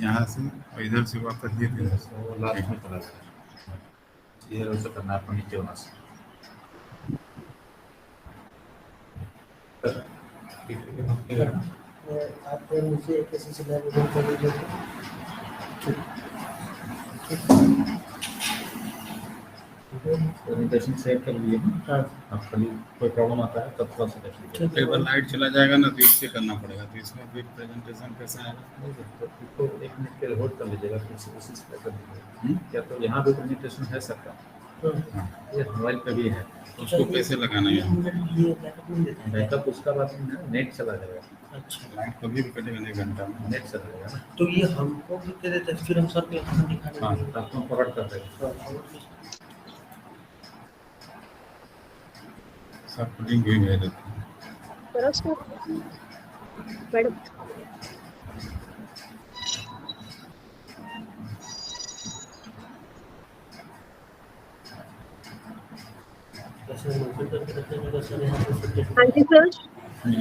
यहाँ से और इधर से वापस ये लास्ट में चला ये उसे करना आपको नीचे होना से आप मुझे किसी से लैब कर लीजिए प्रेजेंटेशन शेयर कर लिए आप कभी कोई प्रॉब्लम आता है तब थोड़ा सा देख लीजिए कई बार लाइट चला जाएगा ना तो इससे करना पड़ेगा तो इसमें फिर प्रेजेंटेशन कैसा आएगा तो 1 मिनट के लिए होल्ड कर लीजिएगा फिर से उसी से कर दीजिएगा क्या तो यहाँ भी प्रेजेंटेशन है सबका ये मोबाइल पे भी है उसको कैसे लगाना है ये बैकअप नहीं देता है बैकअप उसका बाद में नेट चला जाएगा अच्छा लाइट कभी भी कटेगा 1 घंटा में नेट चला जाएगा ना तो ये हमको भी दे देते हैं फिर हम सर के यहाँ दिखा हाँ देंगे आपको फॉरवर्ड कर देगा सब लिंक भी भेज देते हैं मैडम जैसे मोबाइल करके रखेंगे सर यहाँ पे सब्जेक्ट हाँ जी सर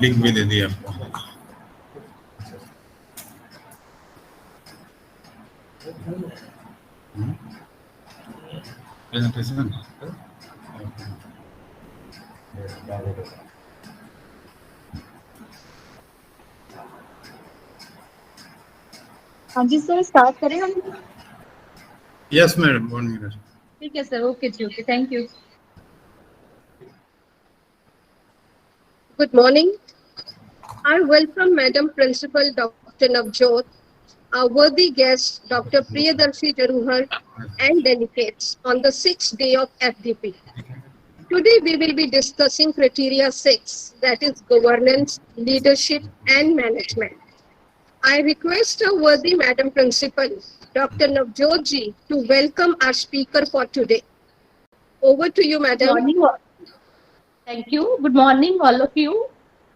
लिंक भी दे दिया आपको प्रेजेंटेशन हाँ जी सर स्टार्ट करें हम यस मैडम 1 मिनट ठीक है सर ओके जी okay thank you good morning I welcome Madam Principal Dr. Navjot, our worthy guest Dr. Priyadarshi and delegates on the 6th day of FDP. Today we will be discussing criteria 6, that is governance, leadership and management. I request our worthy Madam Principal Dr. Navjot ji to welcome our speaker for today. Over to you, Madam. Good morning. Thank you. Good morning, all of you.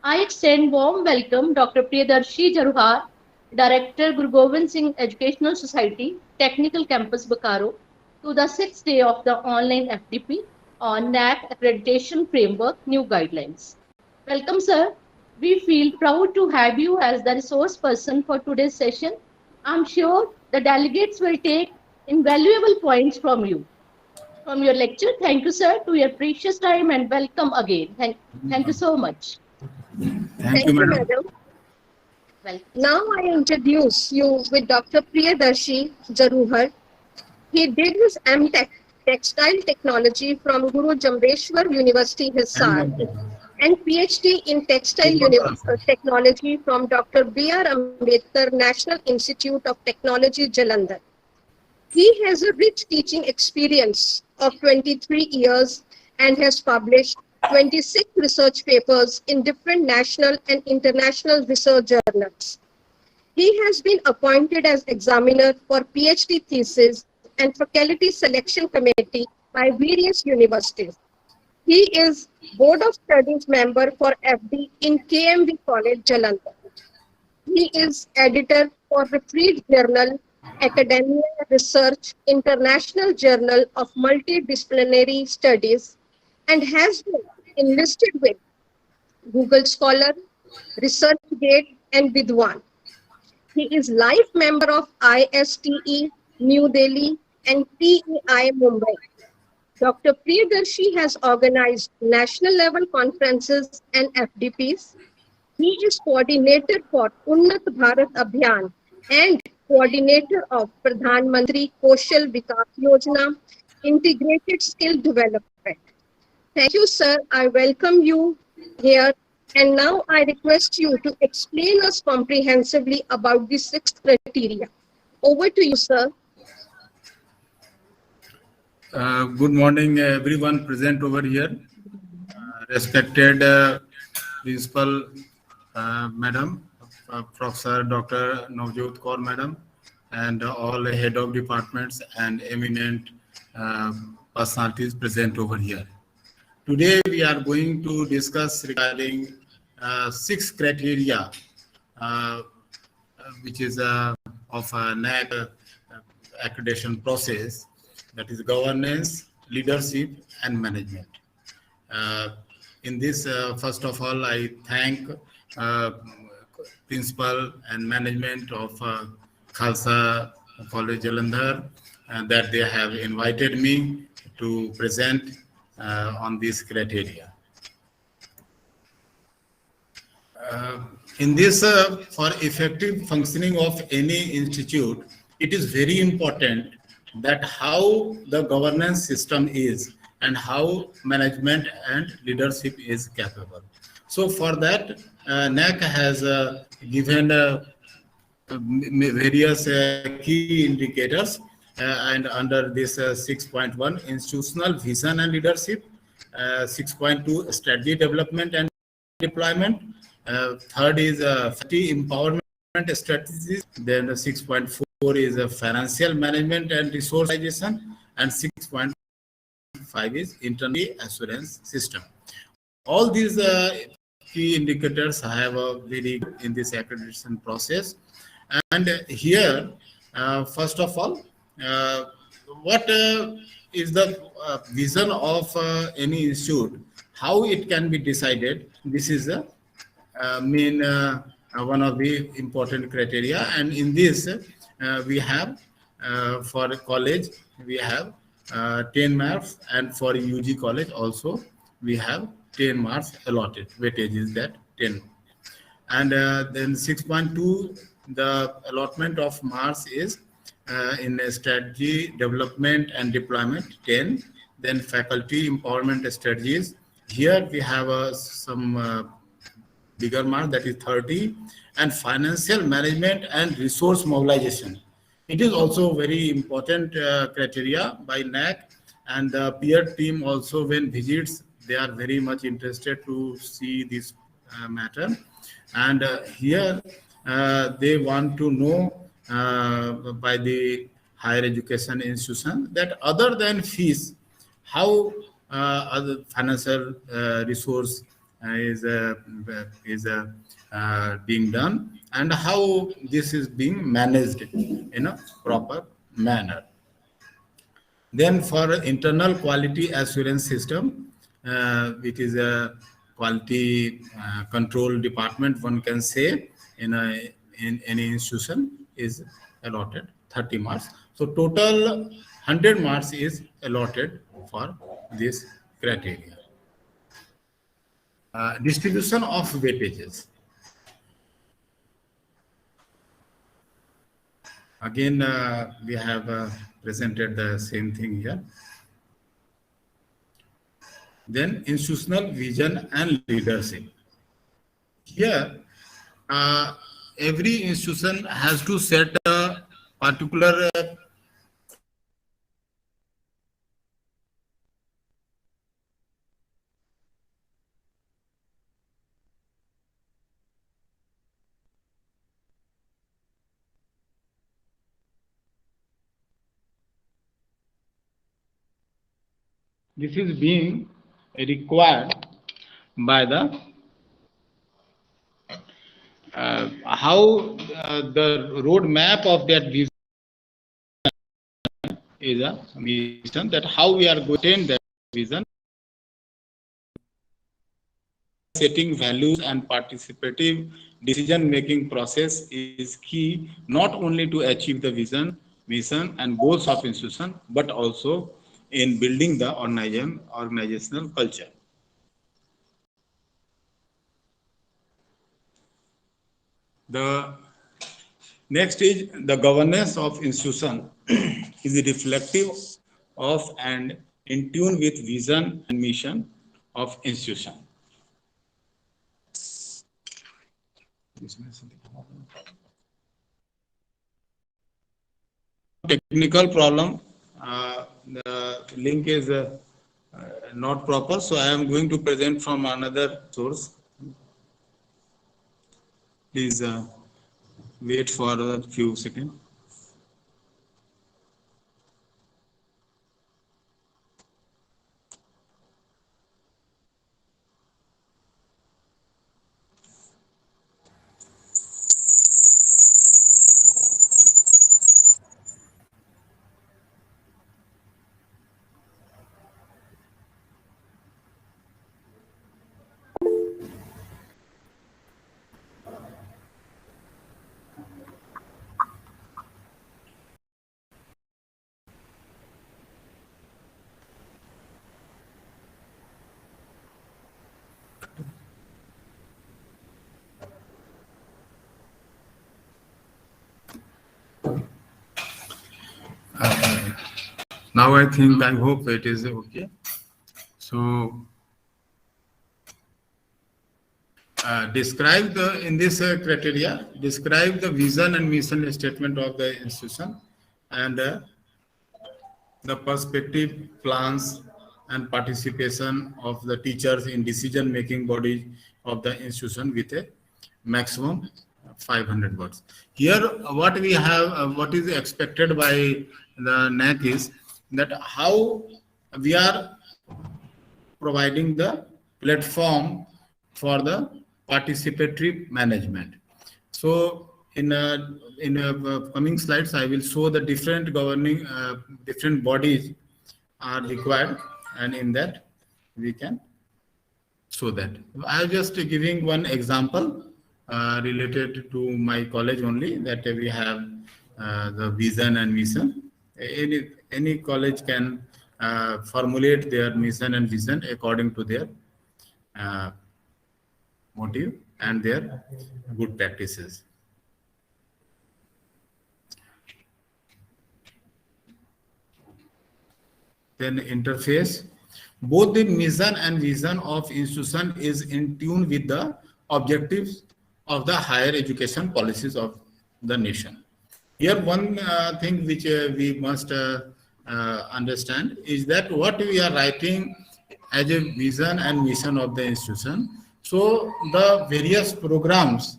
I extend warm welcome Dr. Priyadarshi Jaruhar, Director Guru Gobind Singh Educational Society, Technical Campus Bokaro, to the 6th day of the online FDP on NAC Accreditation Framework New Guidelines. Welcome, sir. We feel proud to have you as the resource person for today's session. I'm sure the delegates will take invaluable points from you. From your lecture, thank you, sir, to your precious time and welcome again. Thank you so much. Thank you madam Well, Now I introduce you with Dr. Priyadarshi Jaruhar. He did his MTech Textile Technology from Guru Jambeshwar University, Hisar, and PhD in Textile Technology from Dr. B.R. Ambedkar National Institute of Technology, Jalandhar. He has a rich teaching experience of 23 years and has published 26 research papers in different national and international research journals. He has been appointed as examiner for PhD thesis and faculty selection committee by various universities. He is Board of Studies member for FD in KMV College, Jalandhar. He is editor for Retrieved Journal, Academia Research, International Journal of Multidisciplinary Studies, and has been enlisted with Google Scholar, ResearchGate, and Vidwan. He is life member of ISTE, New Delhi, and TEI, Mumbai. Dr. Priyadarshi has organized national level conferences and FDPs. He is coordinator for Unnat Bharat Abhiyan and coordinator of Pradhan Mantri Kaushal Vikas Yojana, Integrated Skill Development. Thank you, sir. I welcome you here. And now I request you to explain us comprehensively about the 6th criteria. Over to you, sir. Good morning everyone present over here. Respected Principal Madam, Professor Dr. Navjot Kaur Madam, and all head of departments and eminent personalities present over here. Today we are going to discuss regarding 6 criteria which is of a NAC accreditation process, that is governance, leadership and management. in this, first of all, I thank principal and management of Khalsa College Jalandhar that they have invited me to present on this criteria. In this, for effective functioning of any institute, it is very important that how the governance system is and how management and leadership is capable. So for that, NAC has given various key indicators, and under this 6.1, institutional vision and leadership, 6.2, strategy development and deployment, third is empowerment strategies, then 6.4 is financial management and resourceization, and 6.5 is internal assurance system. All these key indicators have a very good in this accreditation process. And here, first of all, what is the vision of any institute, how it can be decided? This is the main one of the important criteria. And in this, we have for college, we have 10 marks, and for UG college also, we have 10 marks allotted. Weightage is that 10. And then 6.2, the allotment of marks is in strategy development and deployment 10. Then faculty empowerment strategies. Here we have some bigger mark, that is 30. And financial management and resource mobilization. It is also very important criteria by NAC, and the peer team also, when visits, they are very much interested to see this matter. And here they want to know by the higher education institution that other than fees, how other financial resource is being done, and how this is being managed in a proper manner. Then for internal quality assurance system, it is a quality control department, one can say, in any institution, is allotted 30 marks. So total 100 marks is allotted for this criteria. Distribution of weightages. Again, we have presented the same thing here. Then institutional vision and leadership. Here, every institution has to set a particular this is being required by the how the roadmap of that vision is a vision, that how we are going to attain that vision. Setting values and participative decision-making process is key, not only to achieve the vision and goals of institution, but also in building the organizational culture. The next is the governance of institution is reflective of and in tune with vision and mission of institution. Technical problem, the link is not proper, so I am going to present from another source. Please wait for a few seconds. Now I think, I hope it is okay. So describe the, in this criteria, describe the vision and mission statement of the institution and the perspective, plans and participation of the teachers in decision-making bodies of the institution with a maximum 500 words. Here, what we have, what is expected by the NAC is that how we are providing the platform for the participatory management. So in coming slides, I will show the different governing, different bodies are required, and in that we can show that. I am just giving one example related to my college only, that we have the vision and mission. Any college can formulate their mission and vision according to their motive and their good practices. Then interface. Both the mission and vision of institution is in tune with the objectives of the higher education policies of the nation. Here, one thing which we must understand is that what we are writing as a vision and mission of the institution. So the various programs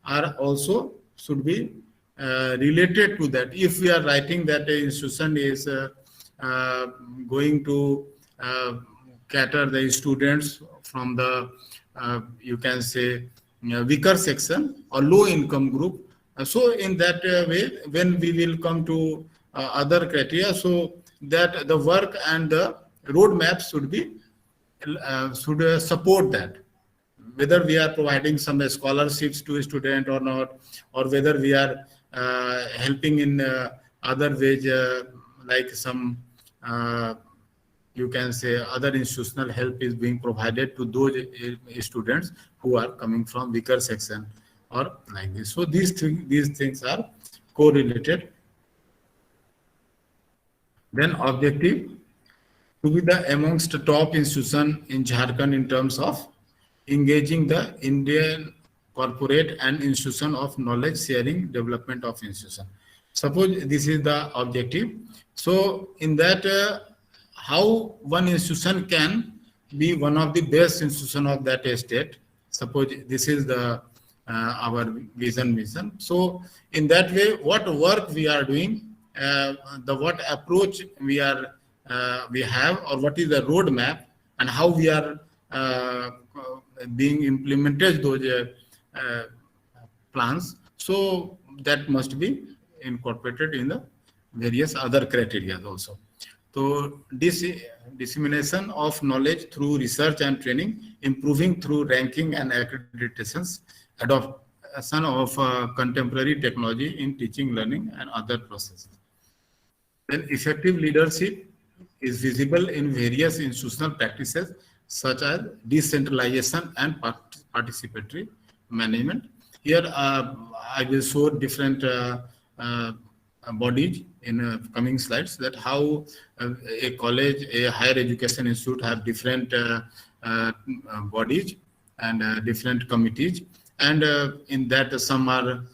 are also should be related to that. If we are writing that the institution is going to cater the students from the you can say weaker section or low income group. So in that way, when we will come to other criteria, so that the work and the roadmap should be should support that. Whether we are providing some scholarships to a student or not, or whether we are helping in other ways like some you can say other institutional help is being provided to those students who are coming from weaker section or like this. So these things are correlated. Then objective, to be the amongst the top institution in Jharkhand in terms of engaging the Indian corporate and institution of knowledge sharing development of institution. Suppose this is the objective. So in that how one institution can be one of the best institution of that state. Suppose this is the our vision mission. So in that way, what work we are doing, what approach we are we have, or what is the roadmap, and how we are being implemented those plans. So that must be incorporated in the various other criteria also. So dissemination of knowledge through research and training, improving through ranking and accreditations, adoption of contemporary technology in teaching, learning, and other processes. Then effective leadership is visible in various institutional practices such as decentralization and participatory management. Here I will show different bodies in coming slides, that how a college, a higher education institute have different bodies and different committees, and in that some are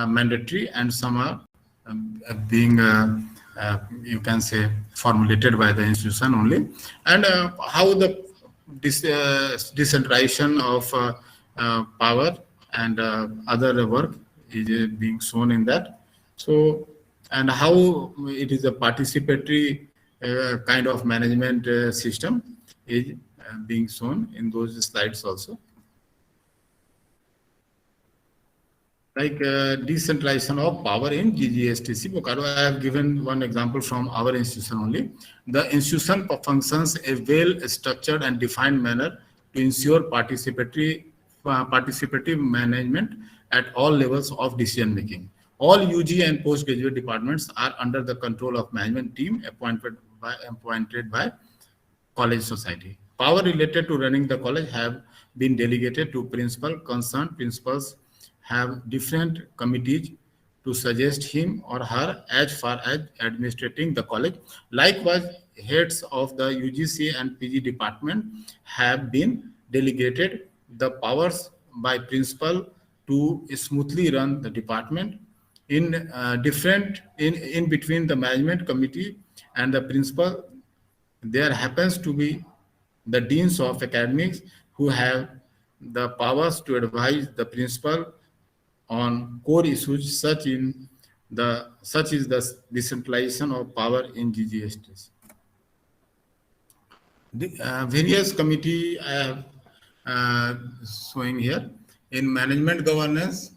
mandatory and some are being you can say formulated by the institution only, and how the decentralization of power and other work is being shown in that. So, and how it is a participatory kind of management system is being shown in those slides also. Like decentralization of power in Ggstc Bokaro. I have given one example from our institution only. The institution functions a well-structured and defined manner to ensure participative management at all levels of decision making. All UG and postgraduate departments are under the control of management team appointed by college society. Power related to running the college have been delegated to principal. Concerned principals have different committees to suggest him or her as far as administrating the college. Likewise, heads of the UGC and PG department have been delegated the powers by principal to smoothly run the department. In between the management committee and the principal, there happens to be the deans of academics who have the powers to advise the principal on core issues such is the decentralization of power in Ggstc. The various committee I have showing here in management governance,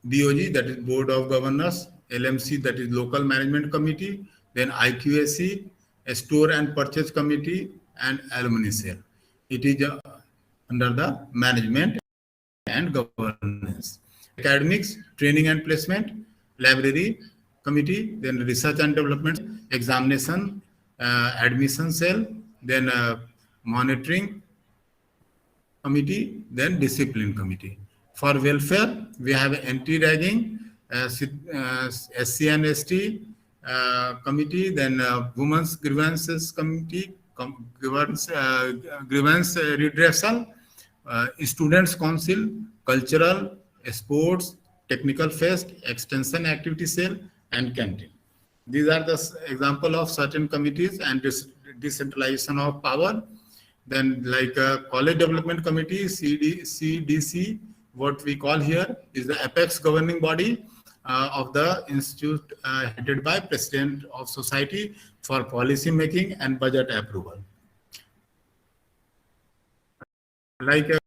BOG, that is Board of Governors, LMC, that is Local Management Committee, then IQAC, a Store and Purchase Committee, and Alumni Cell. It is under the management and governance. Academics, training and placement, library committee, then research and development, examination, admission cell, then monitoring committee, then discipline committee. For welfare, we have anti-ragging, SC and ST committee, then women's grievances committee, grievance redressal, students council, cultural, sports, technical fest, extension activity cell, and canteen. These are the example of certain committees and decentralization of power. Then like college development committee, CDC, what we call here is the apex governing body of the institute headed by president of society for policy making and budget approval. Like a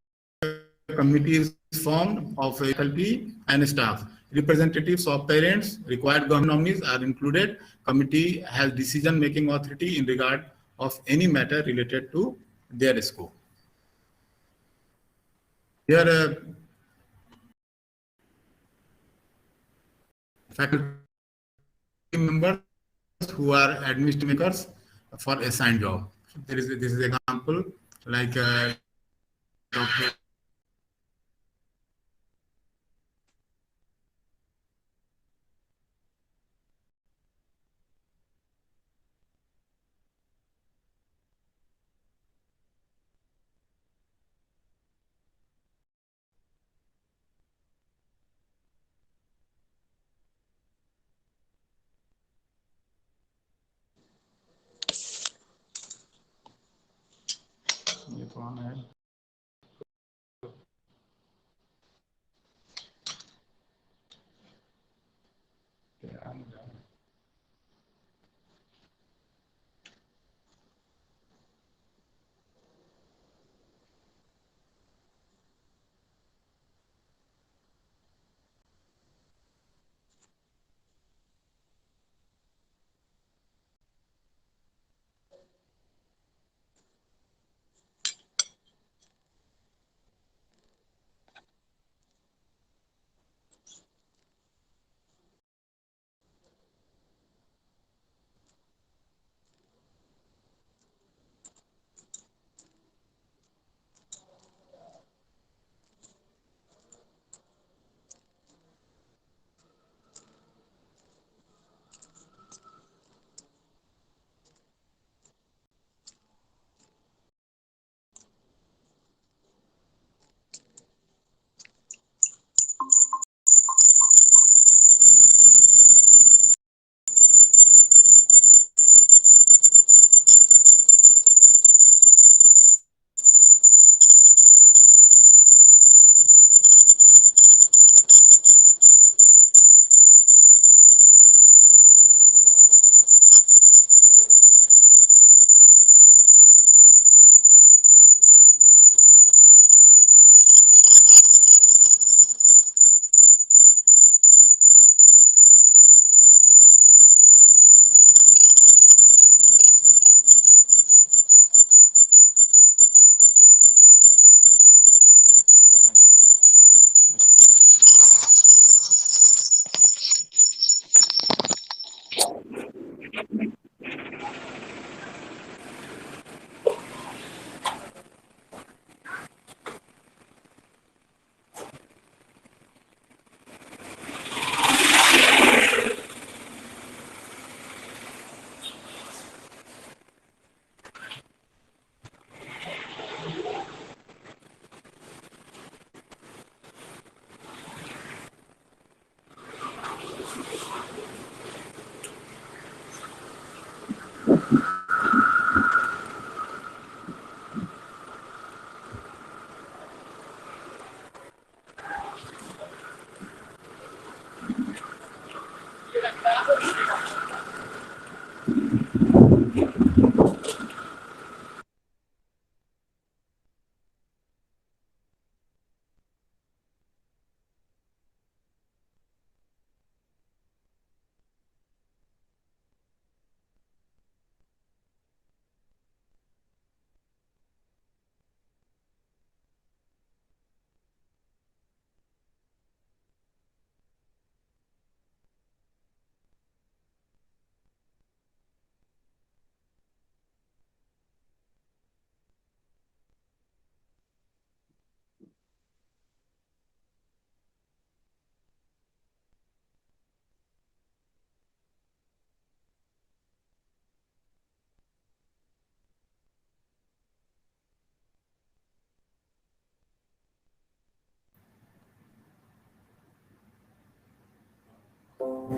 committee is formed of faculty and staff. Representatives of parents, required government nominees are included. Committee has decision-making authority in regard of any matter related to their scope. Here, faculty members who are administrative makers for assigned job. This is example like Dr. ये कौन है?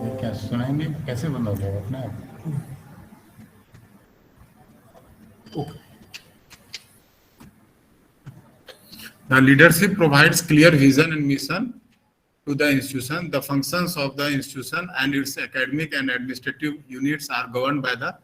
ये क्या सुनाई नहीं, कैसे बंद हो गया अपने आप? The leadership provides clear vision and mission to the institution. The functions of the institution and its academic and administrative units are governed by the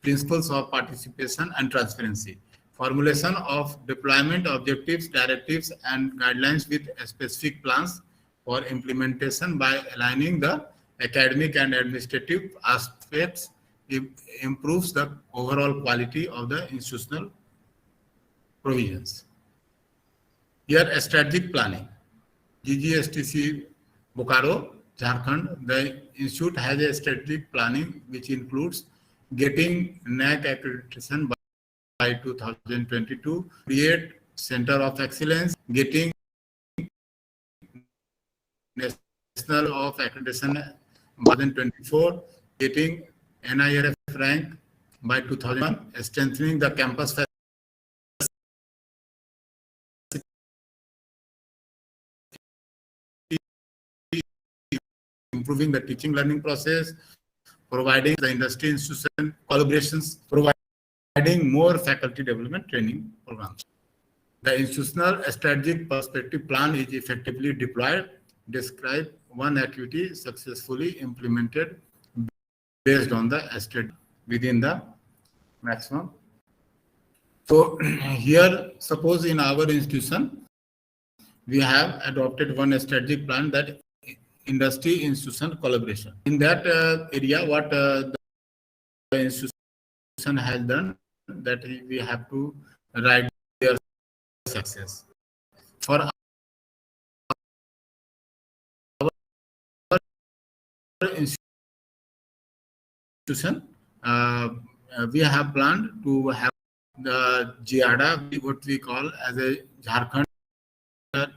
principles of participation and transparency. Formulation of deployment objectives, directives, and guidelines with specific plans for implementation by aligning the academic and administrative aspects improves the overall quality of the institutional provisions. Here, strategic planning. Ggstc, Bokaro, Jharkhand. The institute has a strategic planning which includes getting NAC accreditation by 2022, create Center of Excellence, getting National of Accreditation by 2024, getting NIRF rank by 2001, strengthening the campus improving the teaching learning process, providing the industry institution collaborations, providing more faculty development training programs. The institutional strategic perspective plan is effectively deployed, describe one activity successfully implemented based on the strategy within the maximum. So here, suppose in our institution, we have adopted one strategic plan, that industry institution collaboration. In that area, what the institution has done, that we have to write their success. For our institution, we have planned to have the JIADA, what we call as a Jharkhand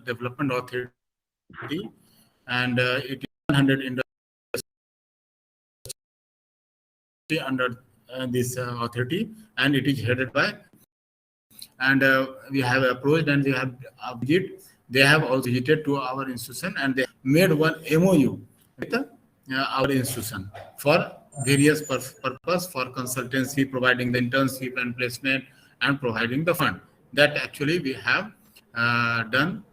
Development Authority, and it is 100 industry under this authority, and it is headed by, and we have approached and we have visited. They have also visited to our institution and they made one MOU with our institution for various purpose, for consultancy, providing the internship and placement, and providing the fund. That actually we have done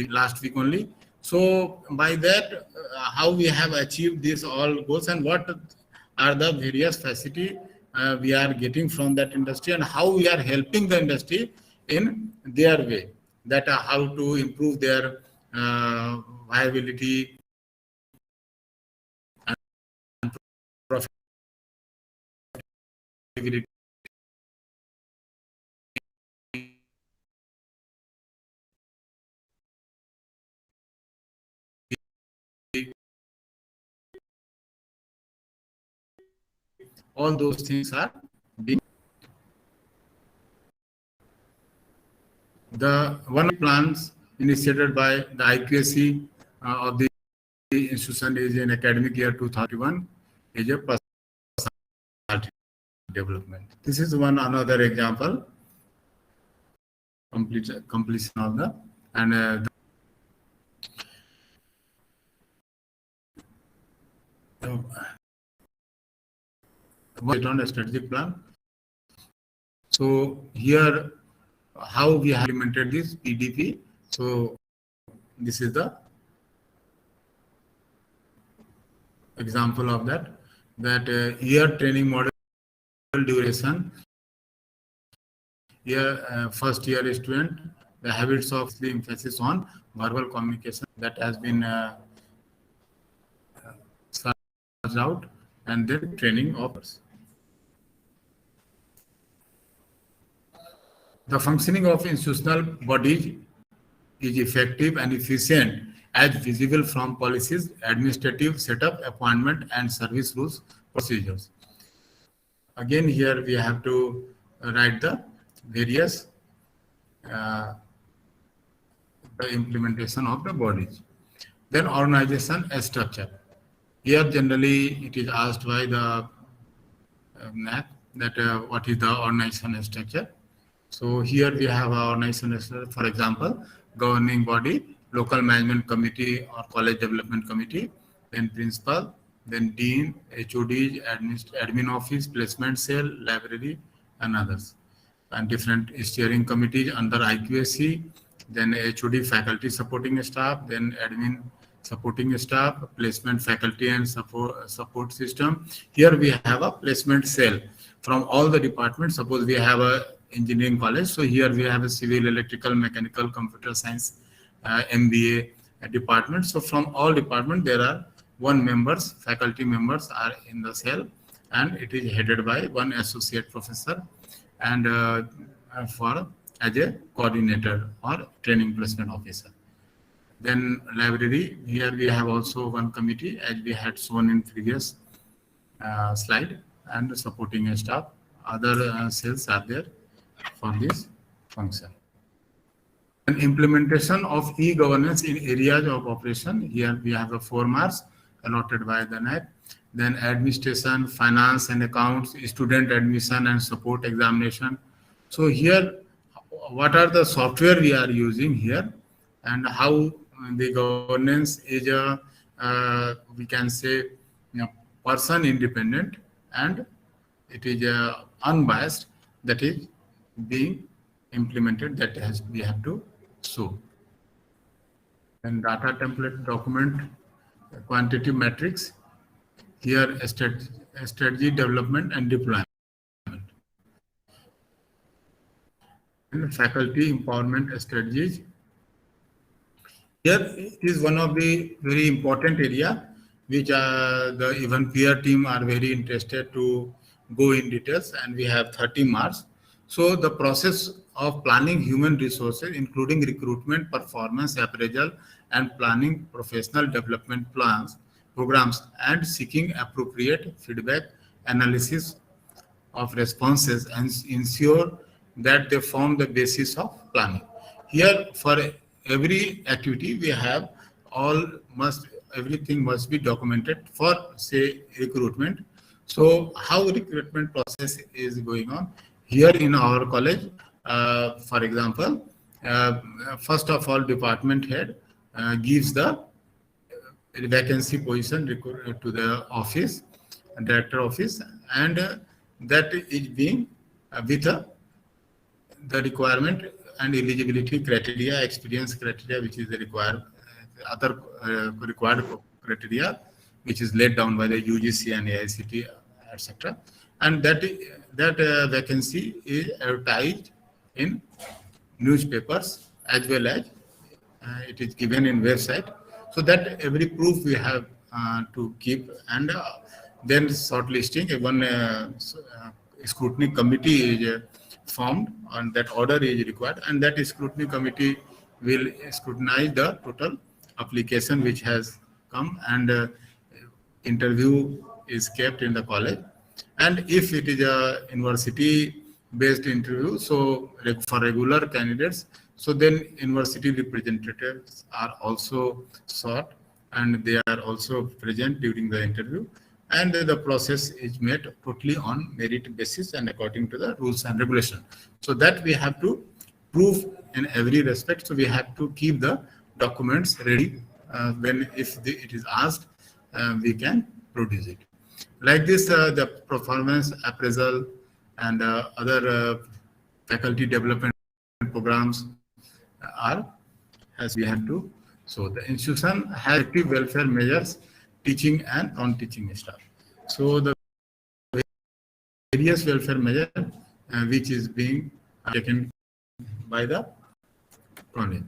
last week only. So by that, how we have achieved this all goals, and what are the various facilities we are getting from that industry, and how we are helping the industry in their way, that how to improve their viability and profitability. All those things are being. The one plans initiated by the IQAC of the institution is in academic year 2021 is a personality development. This is one another example. Completion of the, and on a strategic plan. So here, how we have implemented this PDP. So this is the example of that. That year training model duration. Here, first year student, the habits of the emphasis on verbal communication, that has been searched out, and then training offers. The functioning of institutional bodies is effective and efficient as visible from policies, administrative setup, appointment, and service rules procedures. Again, here we have to write the various the implementation of the bodies. Then organization structure. Here generally it is asked by the NAC that what is the organization structure. So here we have our organization structure, for example, governing body, local management committee or college development committee, then principal, then dean, HOD, admin office, placement cell, library, and others. And different steering committees under IQSC, then HOD faculty supporting staff, then admin supporting staff, placement faculty and support system. Here we have a placement cell from all the departments. Suppose we have a engineering college, so here we have a civil, electrical, mechanical, computer science, MBA department. So from all departments there are faculty members are in the cell, and it is headed by one associate professor and as a coordinator or training placement officer. Then library, here we have also one committee as we had shown in previous slide, and supporting staff. Other cells are there for this function. And implementation of e-governance in areas of operation. Here we have a 4 marks allotted by the NAC. Then administration, finance and accounts, student admission and support examination. So here, what are the software we are using here, and how the governance is we can say person independent, and it is unbiased, that is being implemented, that we have to show. And data template document, quantitative metrics. Here strategy development and deployment. And faculty empowerment strategies. Here is one of the very important area which the even peer team are very interested to go in details, and we have 30 marks. So the process of planning human resources, including recruitment, performance appraisal, and planning professional development programs, and seeking appropriate feedback, analysis of responses, and ensure that they form the basis of planning. Here, for every activity we have everything must be documented. For say recruitment, so how recruitment process is going on here in our college, for example, first of all, department head gives the vacancy position to the office, director office, and that is being with the requirement and eligibility criteria, experience criteria, which is the required criteria, which is laid down by the UGC and AICT, etc. And that vacancy is advertised in newspapers as well as it is given in website, so that every proof we have to keep. And then shortlisting, one scrutiny committee is formed, and that order is required, and that scrutiny committee will scrutinize the total application which has come, and interview is kept in the college. And if it is a university based interview, so for regular candidates, so then university representatives are also sought, and they are also present during the interview, and the process is made totally on merit basis and according to the rules and regulations. So that we have to prove in every respect. So we have to keep the documents ready when it is asked, we can produce it. Like this, the performance appraisal and other faculty development programs are as we have to. So the institution has active welfare measures, teaching and non-teaching staff. So the various welfare measures which is being taken by the college.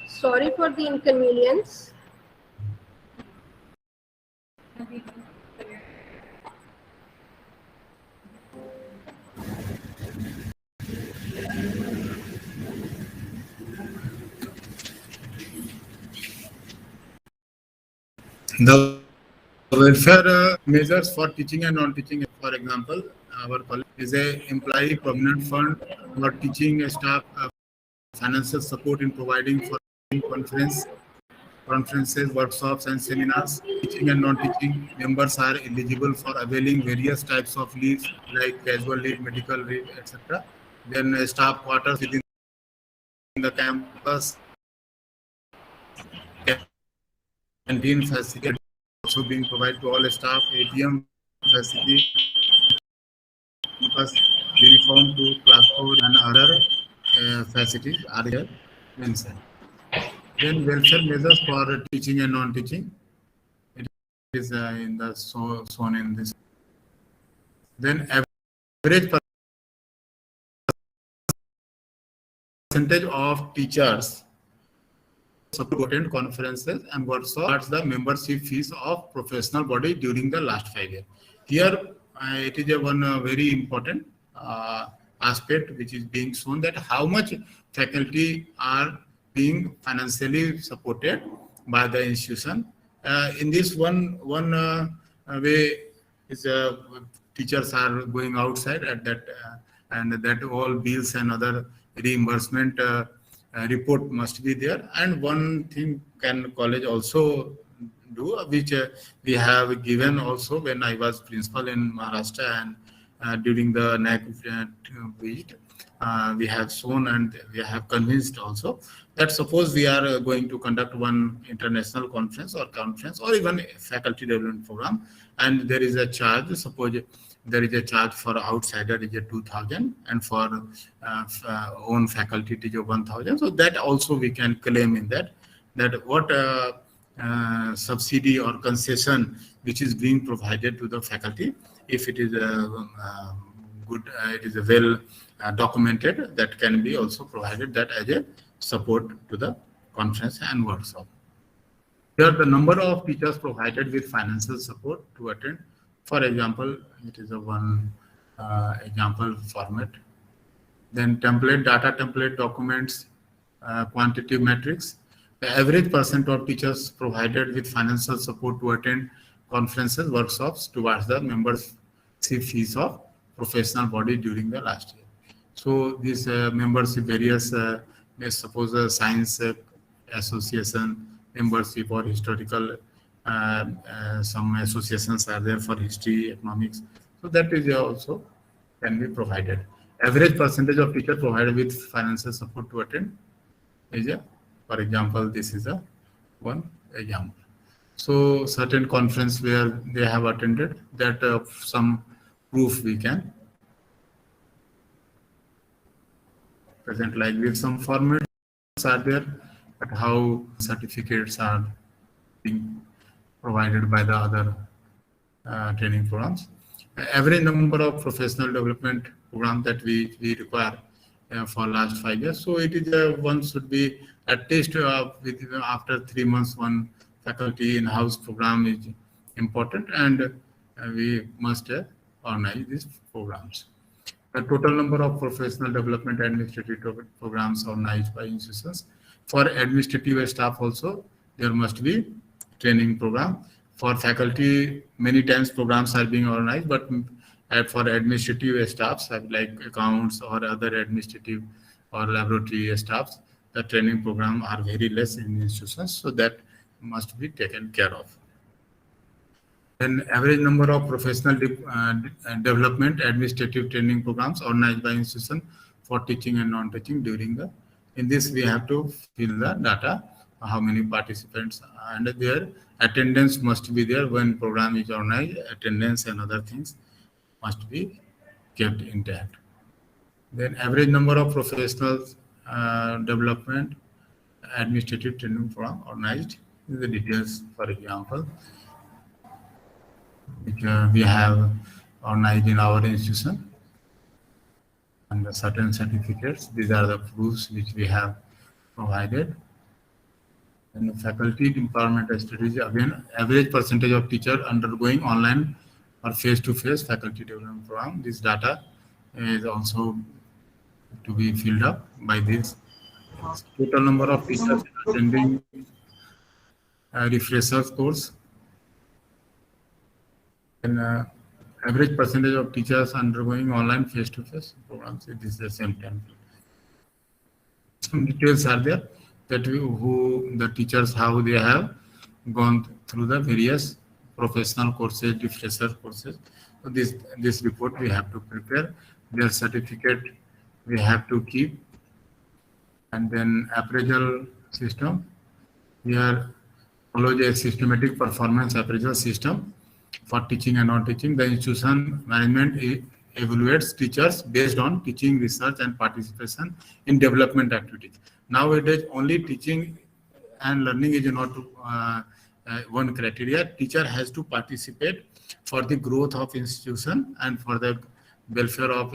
Sorry for the inconvenience. The welfare measures for teaching and non-teaching, for example, our college is a employee provident fund for teaching staff, financial support in providing for conference conferences, workshops, and seminars. Teaching and non-teaching members are eligible for availing various types of leaves like casual leave, medical leave, etc. Then staff quarters within the campus, canteen facility also being provided to all staff, ATM facility, campus uniform to class code and other facilities are here mentioned. Then welfare measures for teaching and non-teaching. It is in the shown in this. Then average percentage of teachers to attend conferences and workshops the membership fees of professional body during the last 5 years. Here it is one very important aspect which is being shown, that how much faculty are being financially supported by the institution. In this one way is teachers are going outside at that and that all bills and other reimbursement report must be there. And one thing can college also do, which we have given also when I was principal in Maharashtra and during the NAC visit, we have shown and we have convinced also that suppose we are going to conduct one international conference or even a faculty development program, and there is a charge, suppose there is a charge for outsider is a 2,000 and for own faculty it is 1,000. So that also we can claim in that what subsidy or concession which is being provided to the faculty, if it is good, it is a well documented, that can be also provided that as a support to the conference and workshop. Here the number of teachers provided with financial support to attend. For example, it is a one example format. Then template, data template, documents, quantitative metrics. The average percent of teachers provided with financial support to attend conferences, workshops towards the membership fees of professional body during the last year. So this membership various, let's suppose a science association membership or historical, some associations are there for history, economics. So that is also can be provided. Average percentage of teacher provided with financial support to attend is a, for example, this is a one example. So certain conference where they have attended, that some proof we can present, like with some formats are there, but how certificates are being provided by the other training programs. Average number of professional development programs that we require for last 5 years. So it is one should be at least with after 3 months one faculty in-house program is important, and we must organize these programs. The total number of professional development administrative programs organized by institutions. For administrative staff also, there must be training program. For faculty, many times programs are being organized, but for administrative staffs like accounts or other administrative or laboratory staffs, the training program are very less in institutions, so that must be taken care of. Then average number of professional development administrative training programs organized by institution for teaching and non-teaching during the, in this we have to fill the data, how many participants, and their attendance must be there when program is organized, attendance and other things must be kept intact. Then average number of professional development administrative training program organized, the details, for example, which we have organized in our institution, and the certain certificates. These are the proofs which we have provided. And the faculty empowerment strategy, again, average percentage of teachers undergoing online or face-to-face faculty development program. This data is also to be filled up by this. Total number of teachers attending refreshers course. And average percentage of teachers undergoing online face-to-face programs. This is the same template. Some details are there. that who the teachers, how they have gone through the various professional courses, refresher courses. So this report we have to prepare. Their certificate we have to keep, and then appraisal system. Here follows a systematic performance appraisal system for teaching and non-teaching. The institution management evaluates teachers based on teaching, research, and participation in development activities. Nowadays, only teaching and learning is not one criteria. Teacher has to participate for the growth of institution and for the welfare of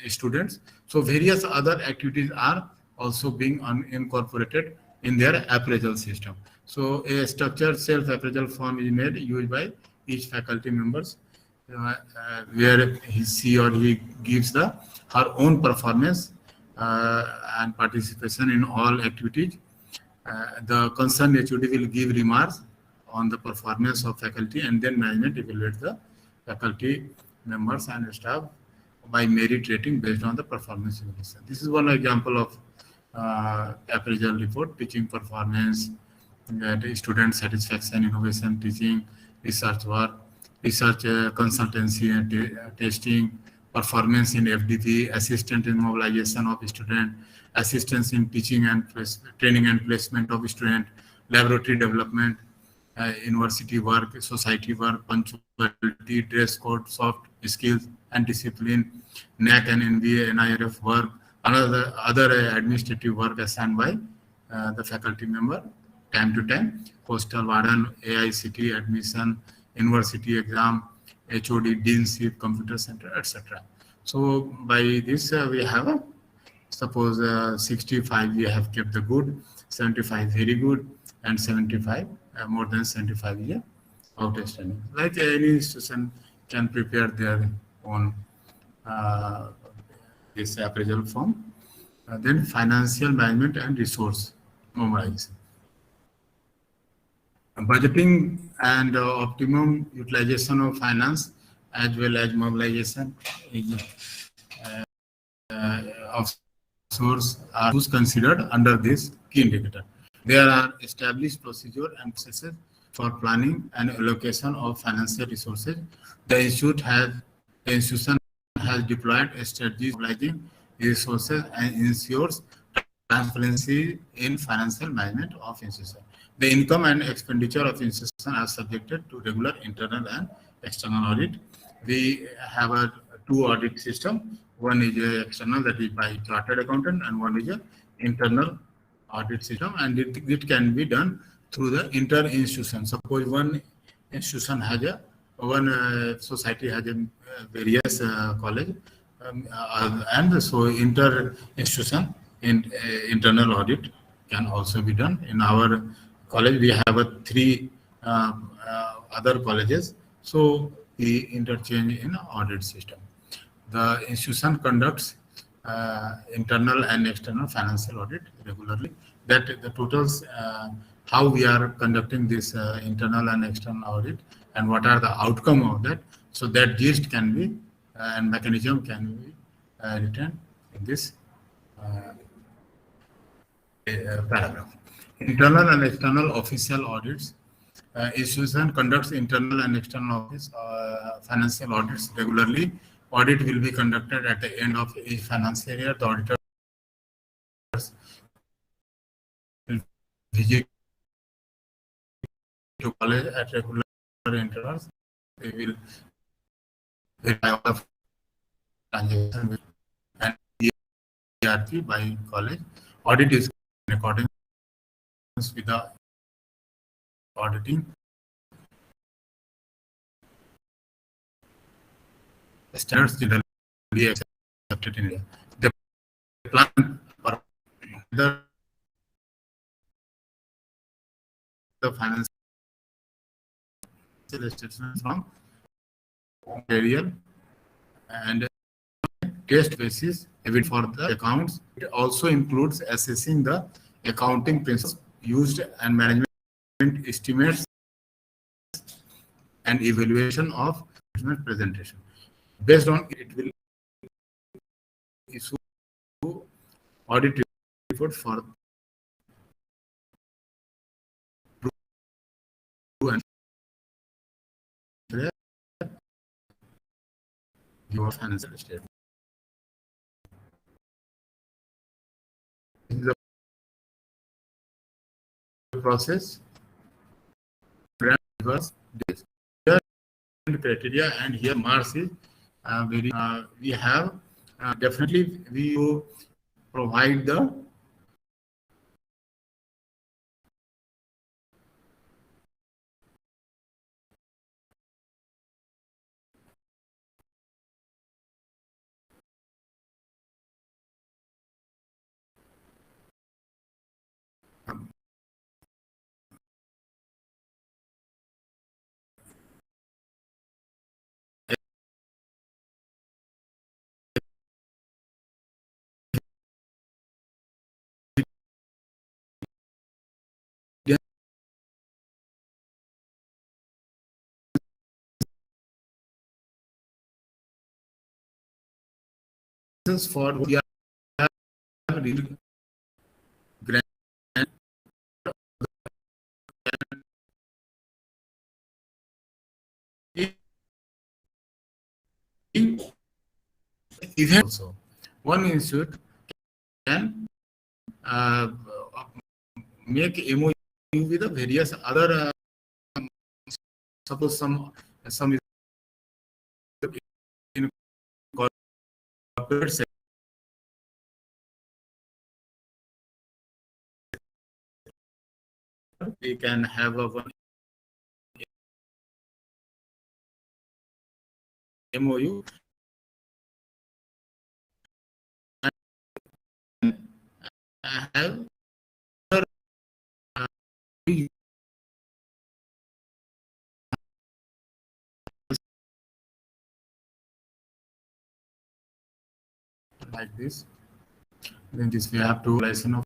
students. So various other activities are also being incorporated in their appraisal system. So a structured self-appraisal form is made used by each faculty members, where she or he gives her own performance and participation in all activities. The concerned HOD will give remarks on the performance of faculty, and then management evaluates the faculty members and staff by merit rating based on the performance evaluation. This is one example of appraisal report: teaching performance, student satisfaction, innovation teaching, research work, research consultancy and testing, performance in FDP, assistance in mobilization of student, assistance in teaching and training and placement of student, laboratory development, university work, society work, punctuality, dress code, soft skills and discipline, NAC and NBA, NIRF work, other administrative work assigned by the faculty member time to time, postal warden, AICT admission, university exam, HOD, deanship, computer center, etc. So by this we have suppose 65 we have kept the good, 75 very good, and 75 more than 75 year outstanding. Like any institution can prepare their own this appraisal form. Then financial management and resource mobilization. Budgeting and optimum utilization of finance as well as mobilization of source are considered under this key indicator. There are established procedure and processes for planning and allocation of financial resources. The institution has deployed strategies mobilizing resources and ensures transparency in financial management of institution. The income and expenditure of institution are subjected to regular internal and external audit. We have a two audit system. One is external, that is by chartered accountant, and one is a internal audit system, and it can be done through the inter-institution. Suppose one institution has one society has a various college, and so inter-institution internal audit can also be done. In our college, we have three other colleges, so we interchange in audit system. The institution conducts internal and external financial audit regularly. That the totals, how we are conducting this internal and external audit, and what are the outcome of that. So that gist can be and mechanism can be written in this paragraph. Internal and external official audits. Institution conducts internal and external office financial audits regularly. Audit will be conducted at the end of each financial year. The auditors will visit to college at regular intervals. They will verify all the transactions and ERP by college. Audit is in accordance with the auditing standards generally accepted in India. The plan or the financial statements from material and test basis evidence for the accounts. It also includes assessing the accounting principles used and management estimates and evaluation of presentation. Based on it will issue audit report for your financial statement. This is the process. Days. Here criteria, and here Mars is very. We have definitely we provide the for we are really grand event also. One institute can make MOU with the various other suppose some in corporate sector, we can have a one MOU and have like this. Then this we have to license of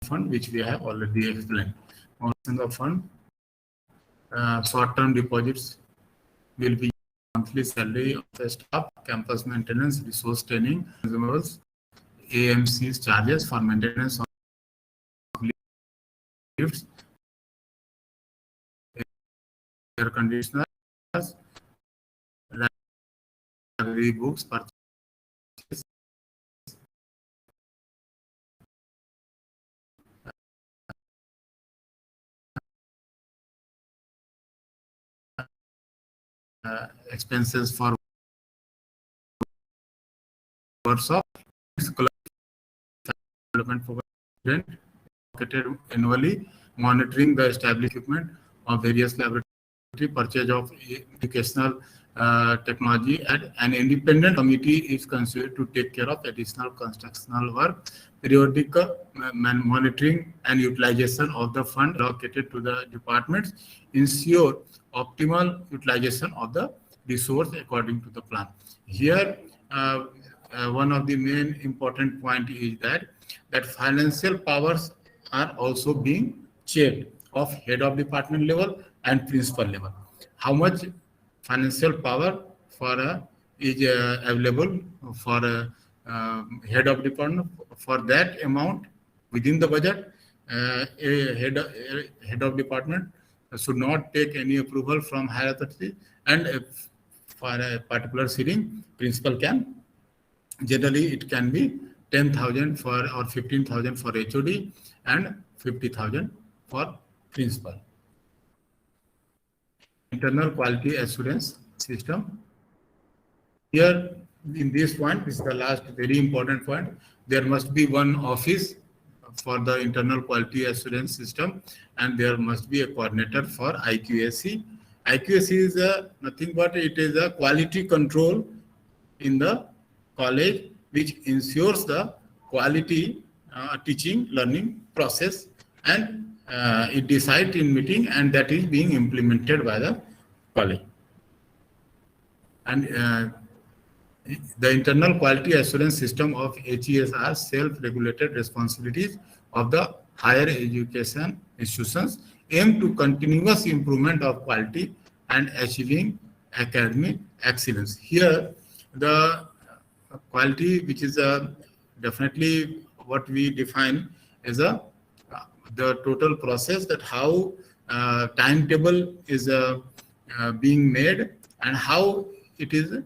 fund, which we have already explained. License of fund, short-term deposits will be monthly salary of the staff, campus maintenance, resource training, consumables, AMC's charges for maintenance of lifts, air conditioners, library books, purchase, expenses for workshop, development program, allocated annually, monitoring the established equipment of various laboratory, purchase of educational technology, and an independent committee is considered to take care of additional constructional work, periodic monitoring and utilization of the fund allocated to the departments, ensure optimal utilization of the resource according to the plan. Here, one of the main important point is that financial powers are also being checked of head of department level and principal level. How much financial power for is available for head of department? For that amount within the budget, a head of department should not take any approval from higher authority, and for a particular sitting, principal can. Generally, it can be 10,000 for or 15,000 for HOD and 50,000 for principal. Internal quality assurance system. Here, in this point, this is the last very important point. There must be one office for the internal quality assurance system, and there must be a coordinator for IQAC. IQAC is nothing but it is a quality control in the college, which ensures the quality teaching learning process, and it decides in meeting, and that is being implemented by the college. And the internal quality assurance system of HES are self-regulated responsibilities of the higher education institutions, aim to continuous improvement of quality and achieving academic excellence. Here, the quality, which is definitely what we define as the total process, that how timetable is being made and how it is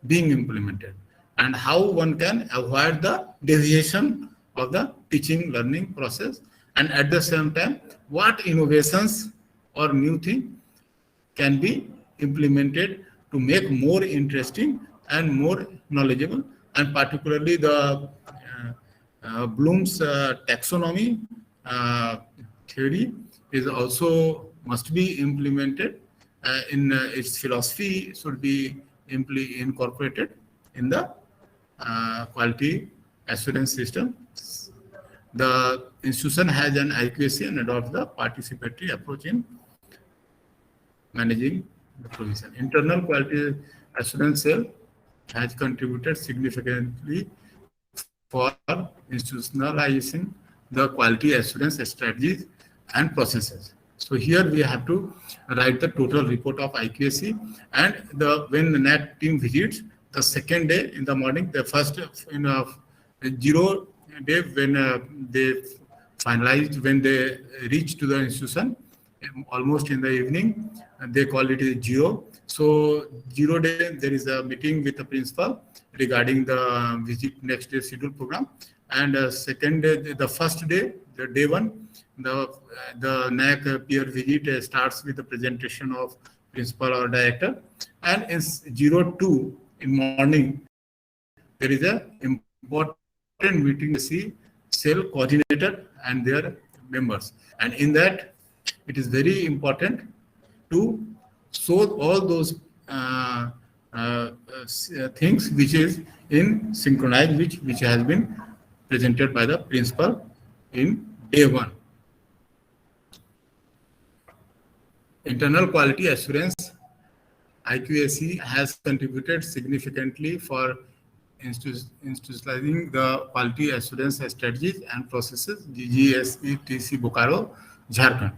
being implemented, and how one can avoid the deviation of the teaching learning process, and at the same time what innovations or new thing can be implemented to make more interesting and more knowledgeable, and particularly the Bloom's taxonomy theory is also must be implemented in its philosophy should be incorporated in the quality assurance system. The institution has an IQAC and adopts the participatory approach in managing the provision. Internal quality assurance cell has contributed significantly for institutionalizing the quality assurance strategies and processes. So here we have to write the total report of IQAC, and when the NAC team visits the second day in the morning, the first 0 day when they finalized, when they reach to the institution, almost in the evening, they call it 0. So 0 day, there is a meeting with the principal regarding the visit next day schedule program. And second day, the first day, the day 1, the NAC peer visit starts with the presentation of principal or director. And in 02 in morning, there is a important meeting to see cell coordinator and their members. And in that, it is very important to show all those things which is in synchronized, which has been presented by the principal in day 1. Internal quality assurance, IQAC has contributed significantly for institutionalizing the quality assurance strategies and processes, Ggstc Bokaro, Jharkhand,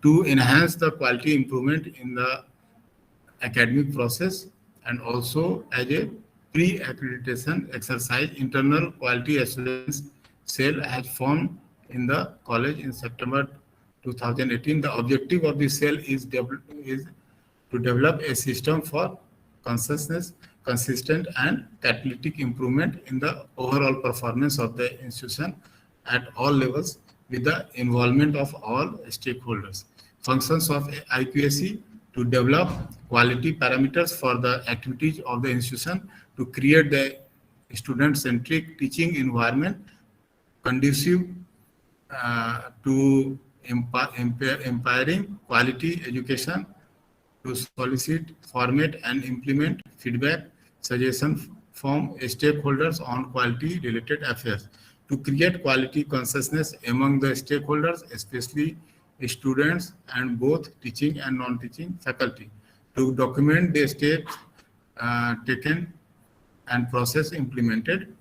to enhance the quality improvement in the academic process, and also as a pre-accreditation exercise. Internal quality assurance cell has formed in the college in September 2018. The objective of this cell is to develop a system for consistent and catalytic improvement in the overall performance of the institution at all levels, with the involvement of all stakeholders. Functions of IQAC: to develop quality parameters for the activities of the institution, to create the student-centric teaching environment conducive to empowering quality education, to solicit, format and implement feedback, suggestions from stakeholders on quality-related affairs, to create quality consciousness among the stakeholders, especially students and both teaching and non-teaching faculty, to document the steps taken and process implemented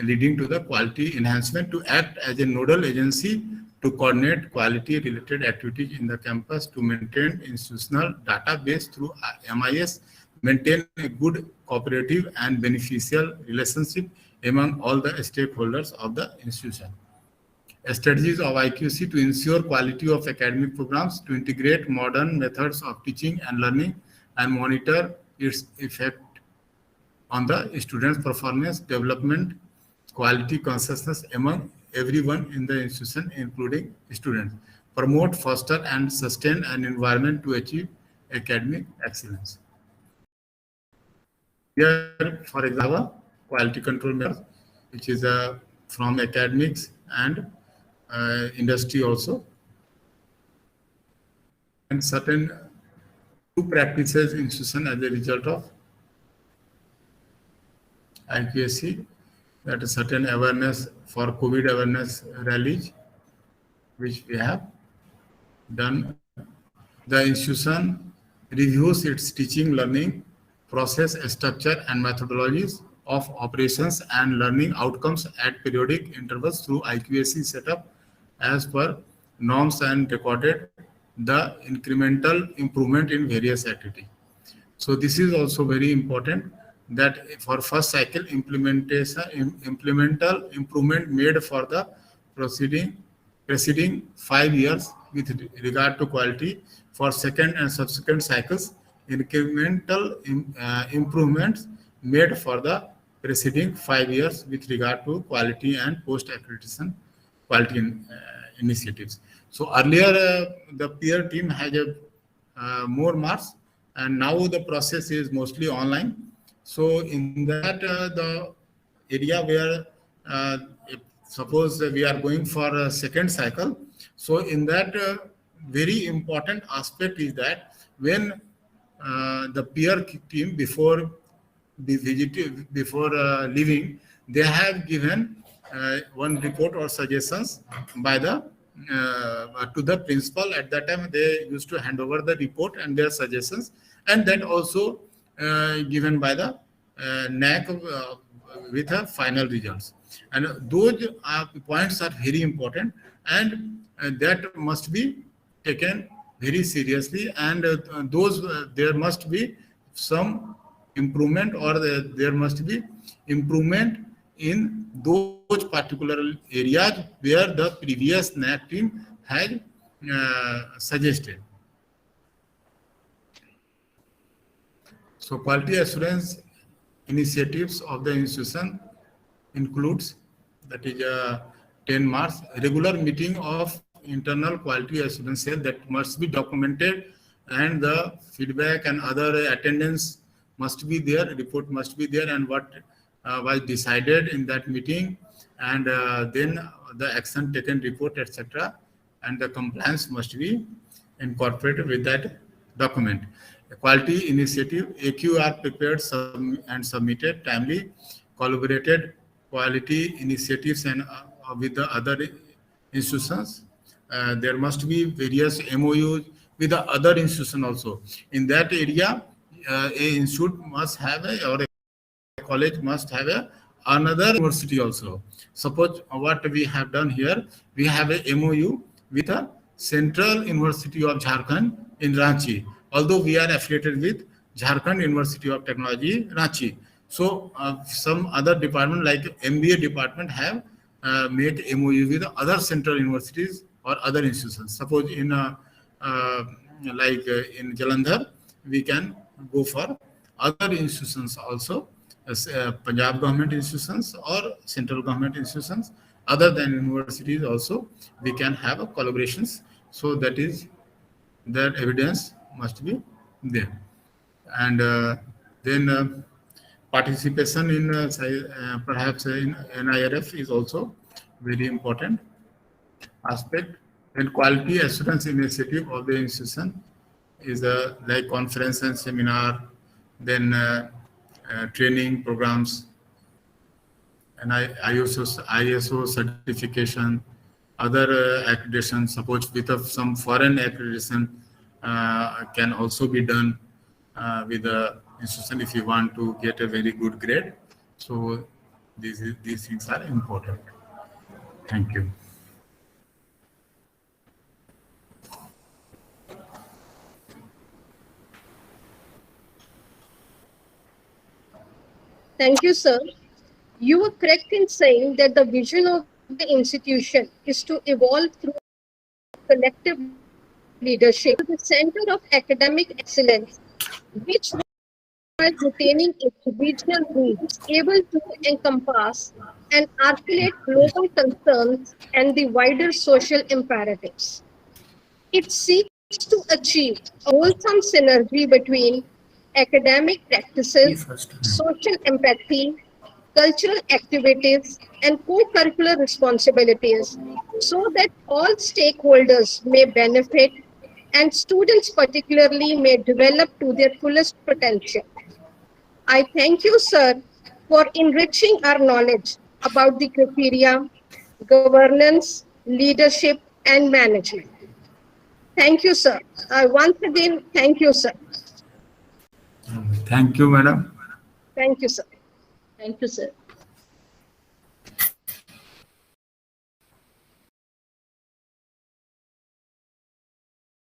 leading to the quality enhancement, to act as a nodal agency to coordinate quality-related activities in the campus, to maintain institutional database through MIS, maintain a good cooperative and beneficial relationship among all the stakeholders of the institution. Strategies of IQAC: to ensure quality of academic programs, to integrate modern methods of teaching and learning and monitor its effect on the students' performance, development, quality consciousness among everyone in the institution, including students, promote, foster and sustain an environment to achieve academic excellence. Here, for example, quality control measures, which is from academics and industry also, and certain two practices institution as a result of IQAC, that is certain awareness for COVID awareness rallies, which we have done. The institution reviews its teaching learning process, structure and methodologies of operations and learning outcomes at periodic intervals through IQAC setup as per norms and recorded the incremental improvement in various activities. So this is also very important, that for first cycle implemental improvement made for the preceding 5 years with regard to quality. For second and subsequent cycles, incremental improvements made for the preceding 5 years with regard to quality and post-accreditation quality initiatives. So earlier, the peer team had more marks, and now the process is mostly online. So in that, the area where if suppose we are going for a second cycle, so in that very important aspect is that when the peer team before leaving, they have given one report or suggestions by the to the principal. At that time, they used to hand over the report and their suggestions, and that also given by the NAC with a final results. And those points are very important, and that must be taken very seriously. And there must be some improvement, or there must be improvement in those particular areas where the previous NAC team had suggested. So quality assurance initiatives of the institution includes, that is 10 marks, regular meeting of internal quality assurance cell that must be documented, and the feedback and other attendance must be there, report must be there, and what was decided in that meeting, and then the action taken report, etc. And the compliance must be incorporated with that document. A quality initiative, AQR prepared and submitted timely, collaborated quality initiatives and with the other institutions. There must be various MOUs with the other institution also. In that area, a institute must have or a college must have another university also. Suppose what we have done here, we have a MOU with a Central University of Jharkhand in Ranchi, although we are affiliated with Jharkhand University of Technology, Ranchi. So some other department like MBA department have made MOU with other central universities or other institutions. Suppose in in Jalandhar, we can go for other institutions also, as Punjab government institutions or central government institutions, other than universities also, we can have a collaborations. So that is, that evidence must be there. And then participation in perhaps in NIRF is also very important aspect. And quality assurance initiative of the institution is like conference and seminar, then training programs, and ISO certification, other accreditation. Suppose with some foreign accreditation can also be done with the institution if you want to get a very good grade. So these things are important. Thank you. Thank you, sir. You were correct in saying that the vision of the institution is to evolve through collective leadership to the center of academic excellence, which while retaining its regional roots, able to encompass and articulate global concerns and the wider social imperatives. It seeks to achieve a wholesome synergy between academic practices, social empathy, cultural activities, and co-curricular responsibilities so that all stakeholders may benefit and students particularly may develop to their fullest potential. I thank you, sir, for enriching our knowledge about the criteria, governance, leadership, and management. Thank you, sir. Once again, thank you, sir. Thank you, madam. Thank you, sir. Thank you, sir.